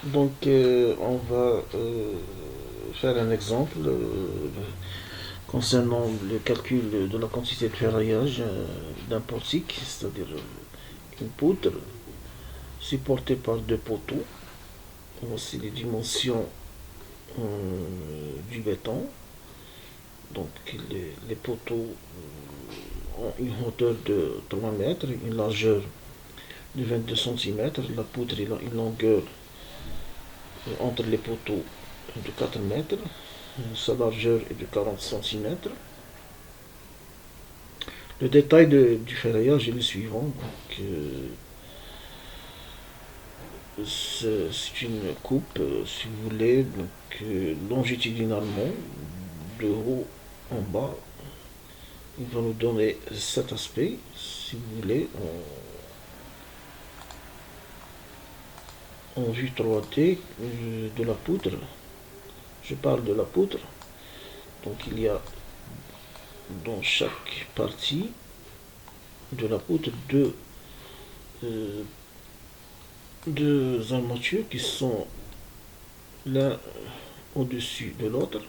Donc, on va faire un exemple concernant le calcul de la quantité de ferraillage d'un portique, c'est-à-dire une poutre supportée par deux poteaux. Voici les dimensions du béton. Donc, les poteaux ont une hauteur de 3 mètres, une largeur de 22 centimètres. La poutre a une longueur entre les poteaux de 4 mètres. Sa largeur est de 40 centimètres. Le détail du ferraillage est le suivant. Donc, c'est une coupe, si vous voulez, donc, longitudinalement, de haut en bas. Il va nous donner cet aspect, si vous voulez, en vue 3D de la poutre. Je parle de la poutre. Donc il y a dans chaque partie de la poutre euh, deux armatures qui sont l'un au-dessus de l'autre.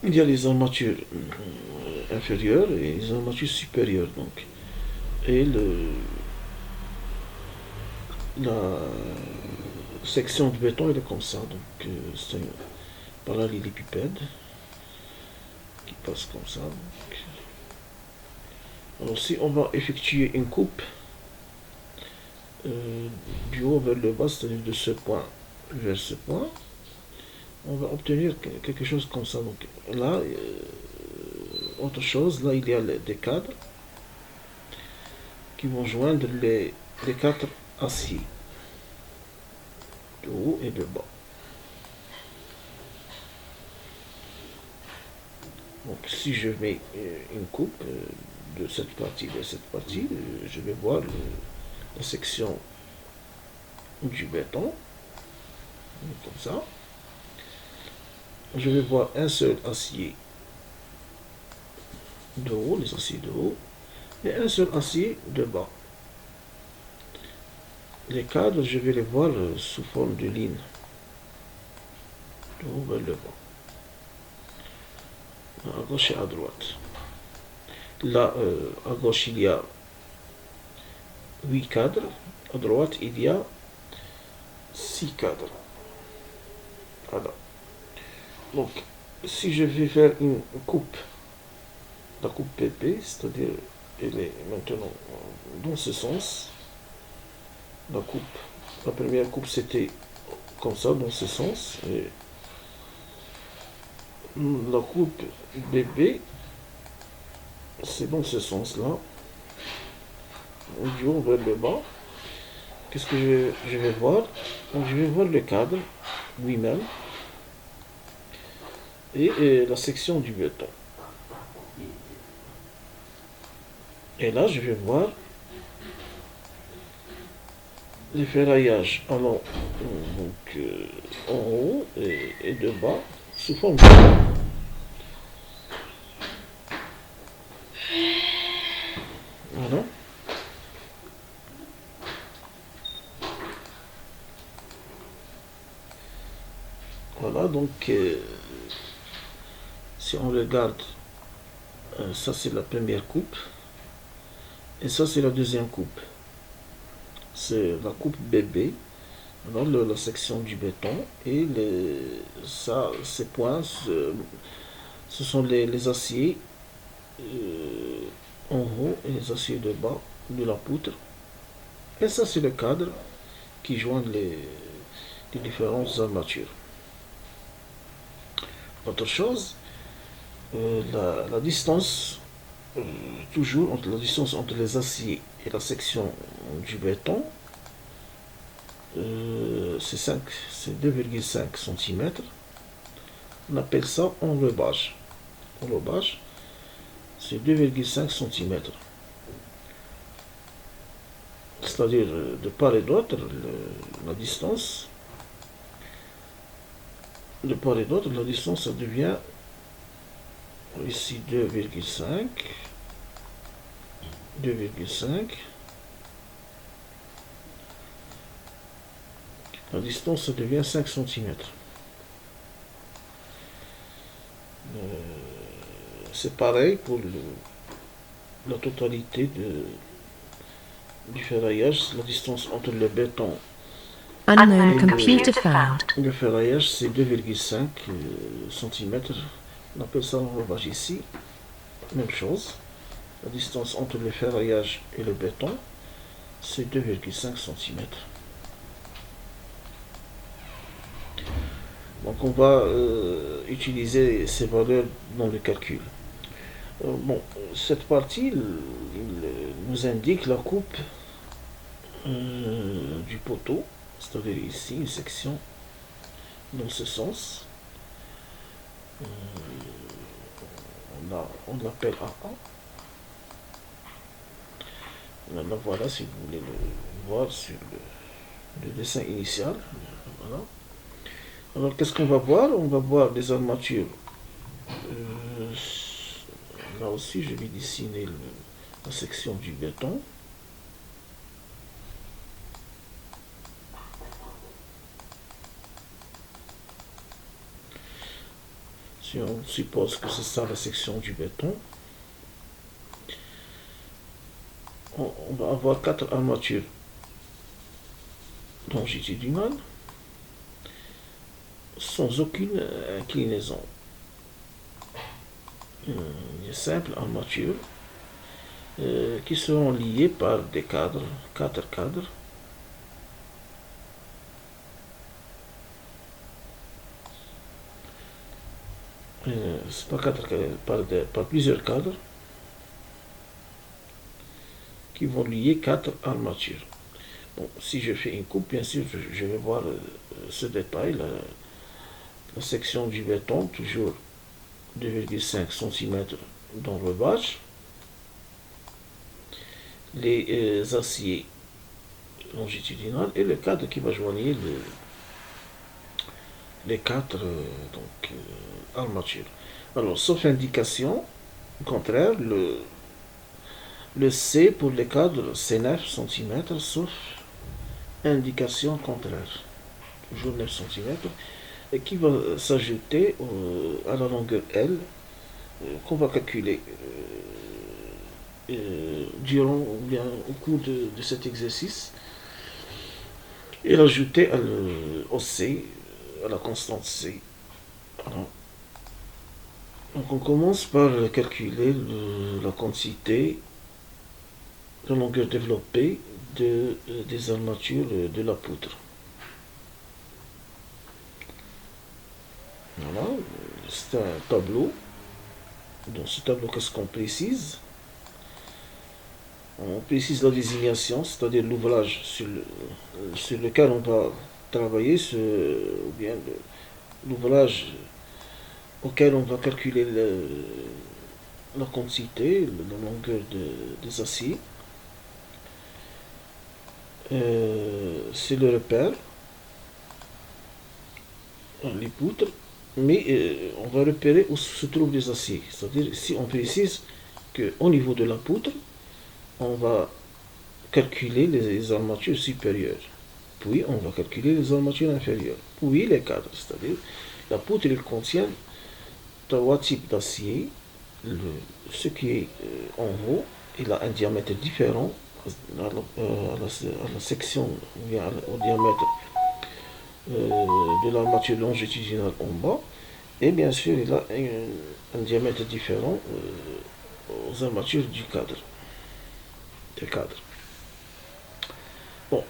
Il y a les armatures inférieures et les armatures supérieures. Donc. Et la section de béton elle est comme ça. Donc c'est un parallélépipède qui passe comme ça. Donc. Alors si on va effectuer une coupe du haut vers le bas, c'est-à-dire de ce point vers ce point, on va obtenir quelque chose comme ça. Donc là, autre chose, là il y a des cadres qui vont joindre les quatre aciers, de haut et de bas. Donc si je mets une coupe de cette partie vers cette partie, je vais voir la section du béton, comme ça. Je vais voir un seul acier de haut, les aciers de haut, et un seul acier de bas. Les cadres, je vais les voir sous forme de ligne, de haut vers le bas, à gauche et à droite. Là, à gauche, il y a 8 cadres, à droite, il y a 6 cadres. Voilà. Donc, si je vais faire une coupe, la coupe PP, c'est-à-dire elle est maintenant dans ce sens, la coupe, la première coupe c'était comme ça, dans ce sens, et la coupe BB, c'est dans ce sens-là, du haut vers le bas. Qu'est-ce que je vais voir? Donc, je vais voir le cadre lui-même et la section du béton. Et là, je vais voir les ferraillages allant donc, en haut et de bas sous forme de... Voilà. Voilà, donc si on regarde, ça c'est la première coupe et ça c'est la deuxième coupe. C'est la coupe bébé, alors la section du béton et ça, ces points, ce sont les aciers en haut et les aciers de bas de la poutre. Et ça c'est le cadre qui joint les différentes armatures. Autre chose, la distance, toujours entre la distance entre les aciers et la section du béton, c'est 2,5 cm. On appelle ça enrobage. Enrobage, c'est 2,5 cm. C'est-à-dire de part et d'autre, la distance, de part et d'autre, la distance, ça devient ici 2,5 2,5. La distance, ça devient 5 cm. C'est pareil pour la totalité du ferraillage. La distance entre le béton Unknown computer found. le ferraillage, c'est 2,5 cm. On appelle ça l'enrobage ici. Même chose. La distance entre le ferraillage et le béton, c'est 2,5 cm. Donc on va utiliser ces valeurs dans le calcul. Bon, cette partie nous indique la coupe du poteau, c'est-à-dire ici une section dans ce sens. On l'appelle AA. Là, voilà, si vous voulez le voir sur le dessin initial. Voilà. Alors, qu'est-ce qu'on va voir? On va voir des armatures. Là aussi, je vais dessiner la section du béton. Si on suppose que c'est ça la section du béton, on va avoir 4 armatures longitudinales sans aucune inclinaison. Une simple armature qui seront liées par des cadres, 4 cadres. C'est pas 4 cadres, par plusieurs cadres qui vont lier 4 armatures. Bon, si je fais une coupe, bien sûr, je vais voir ce détail, la section du béton, toujours 2,5 cm d'enrobage. Les aciers longitudinaux et le cadre qui va joindre les 4 armatures. Alors, sauf indication contraire, le C pour les cadres, c'est 9 cm, sauf indication contraire. Toujours 9 cm. Et qui va s'ajouter à la longueur L qu'on va calculer durant ou bien au cours de cet exercice et l'ajouter au C, à la constante C. Voilà. Donc on commence par calculer la quantité, la longueur développée des armatures de la poutre. Voilà, c'est un tableau. Dans ce tableau, qu'est-ce qu'on précise? On précise la désignation, c'est-à-dire l'ouvrage sur lequel on va travailler, ou bien l'ouvrage auquel on va calculer la quantité, la longueur des aciers. C'est le repère, les poutres, mais on va repérer où se trouvent les aciers. C'est-à-dire, si on précise qu'au niveau de la poutre, on va calculer les armatures supérieures, puis on va calculer les armatures inférieures, puis les cadres. C'est-à-dire, la poutre, elle contient 3 types d'acier. Ce qui est en haut, il a un diamètre différent à la section, au diamètre de l'armature longitudinale en bas, et bien sûr il a un diamètre différent aux armatures du cadre. Bon,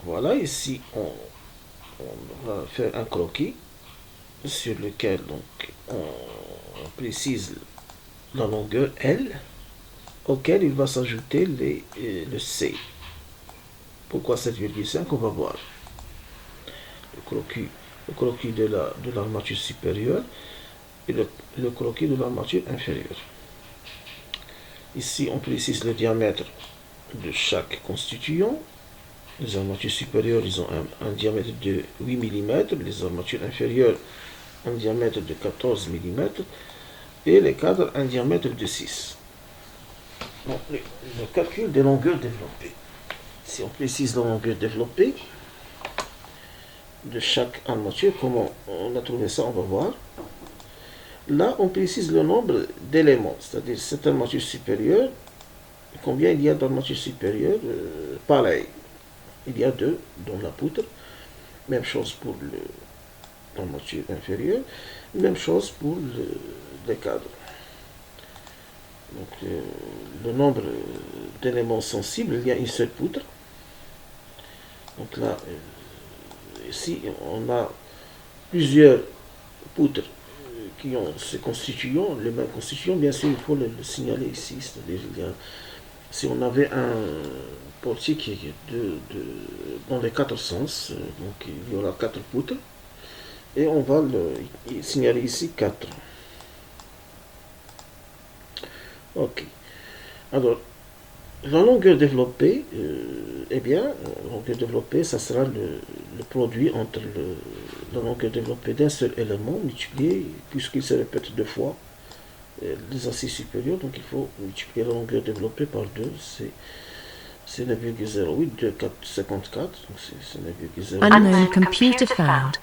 voilà, ici on va faire un croquis sur lequel donc on précise la longueur L auquel il va s'ajouter le C. Pourquoi 7,5? On va voir. Le croquis de l'armature supérieure et le croquis de l'armature inférieure. Ici, on précise le diamètre de chaque constituant. Les armatures supérieures, ils ont un diamètre de 8 mm, les armatures inférieures, un diamètre de 14 mm, et les cadres, un diamètre de 6. Donc, le calcul des longueurs développées. Si on précise la longueur développée de chaque armature, comment on a trouvé ça, on va voir. Là, on précise le nombre d'éléments, c'est-à-dire cette armature supérieure, combien il y a d'armatures supérieures, pareil. Il y a 2 dans la poutre. Même chose pour l'armature inférieure. Même chose pour les cadres. Donc, le nombre d'éléments sensibles, il y a une seule poutre. Donc là, ici, on a plusieurs poutres qui ont ces constituants, les mêmes constituants. Bien sûr, il faut le signaler ici. C'est-à-dire, si on avait un portier qui est dans les 4 sens, donc il y aura 4 poutres, et on va le signaler ici 4. Ok. Alors, la longueur développée, eh bien, la longueur développée, ça sera le produit entre la longueur développée d'un seul élément multiplié, puisqu'il se répète 2 fois les assises supérieures, donc il faut multiplier la longueur développée par 2, c'est 9,08, 2,54, donc c'est 9,08. Unknown computer found.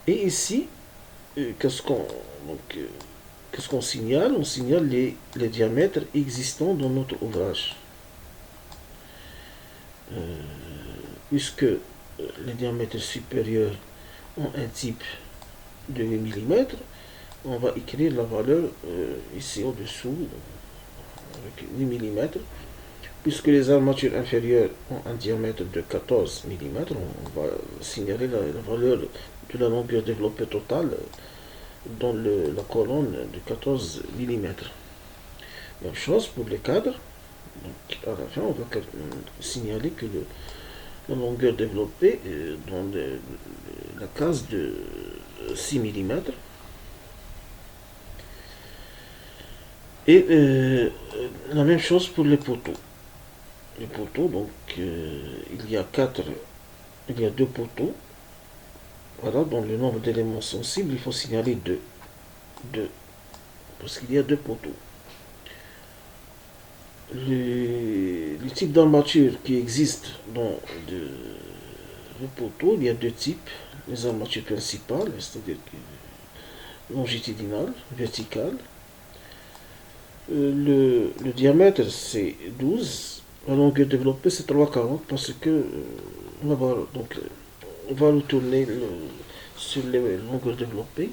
Et ici, qu'est-ce qu'on signale? On signale les diamètres existants dans notre ouvrage. Puisque les diamètres supérieurs ont un type de 8 mm, on va écrire la valeur ici au-dessous avec 8 mm. Puisque les armatures inférieures ont un diamètre de 14 mm, on va signaler la valeur de la longueur développée totale dans la colonne de 14 mm. Même chose pour les cadres. Donc, à la fin, on va signaler que la longueur développée dans la case de 6 mm. Et la même chose pour les poteaux. Les poteaux, donc il y a 2 poteaux. Voilà, dans le nombre d'éléments sensibles, il faut signaler 2. Parce qu'il y a 2 poteaux. Le type d'armature qui existe dans le poteau, il y a 2 types. Les armatures principales, c'est-à-dire longitudinales, verticales. Le diamètre c'est 12. La longueur développée c'est 3,40 parce que on va retourner sur les longueurs développées.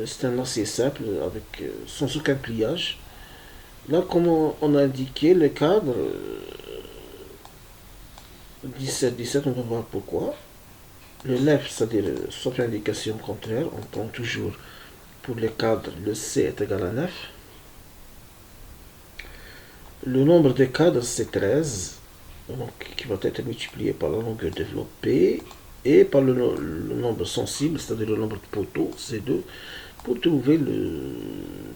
C'est un acier simple avec sans aucun pliage. Là, comme on a indiqué, le cadre 17, on va voir pourquoi. Le 9, c'est-à-dire, sauf indication contraire, on prend toujours pour les cadres, le C est égal à 9. Le nombre de cadres, c'est 13, donc, qui va être multiplié par la longueur développée et par le nombre sensible, c'est-à-dire le nombre de poteaux, c'est 2, pour trouver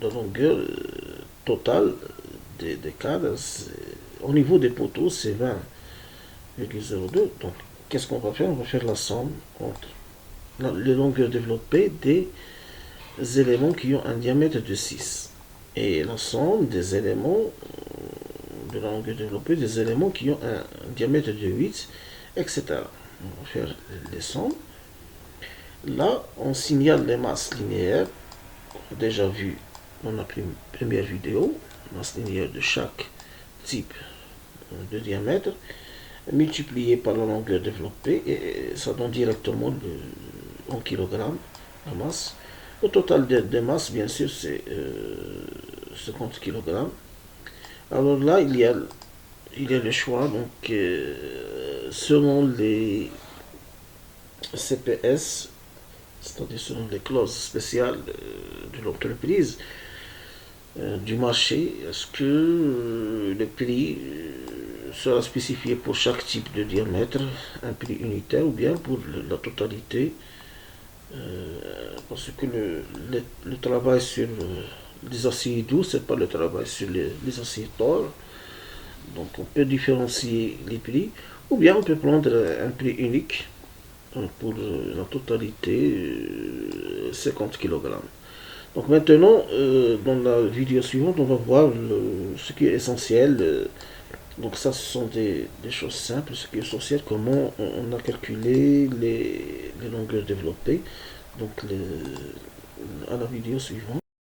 la longueur totale des cadres. Au niveau des poteaux, c'est 20,02. Donc, qu'est-ce qu'on va faire? On va faire la somme entre les longueurs développées des éléments qui ont un diamètre de 6 et la somme des éléments de la longueur développée des éléments qui ont un diamètre de 8, etc. On va faire les sommes. Là, on signale les masses linéaires, on a déjà vu dans la première vidéo, masse linéaire de chaque type de diamètre, multiplié par la longueur développée, et ça donne directement en kilogrammes la masse. Le total de masse, bien sûr, c'est 50 kg. Alors là, il y a le choix, donc selon les CPS, c'est-à-dire selon les clauses spéciales de l'entreprise, du marché, est-ce que le prix sera spécifié pour chaque type de diamètre, un prix unitaire, ou bien pour la totalité, parce que le travail sur les aciers doux, c'est pas le travail sur les aciers tors. Donc on peut différencier les prix, ou bien on peut prendre un prix unique pour la totalité 50 kg. Donc maintenant, dans la vidéo suivante, on va voir ce qui est essentiel. Donc ça, ce sont des choses simples. Ce qui est essentiel, comment on a calculé les longueurs développées. Donc à la vidéo suivante.